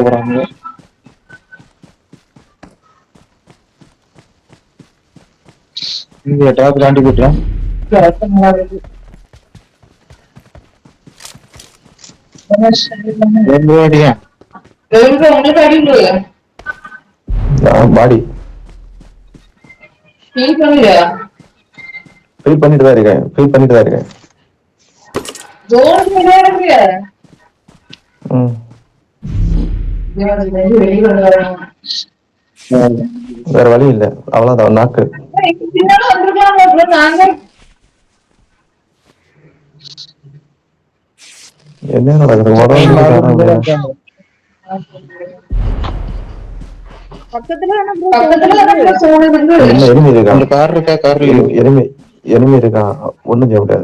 போறாங்க. இங்க டாப் தாண்டி போயிட்டோம். பாடி ஃபீல் பண்ணுங்க. ஃபீல் பண்ணிட்டு தான் இருக்கேன். ஜோன் விளையாடுங்க. வேற வழி இல்ல, அவ்வளவுதான். நாக்கு என்ன நடக்குது? பக்கத்துல எனிமி இருக்கா? அந்த கார் இருக்கா? கார்ல எனிமி இருக்கா? ஒண்ணும் செய்ய முடியாது.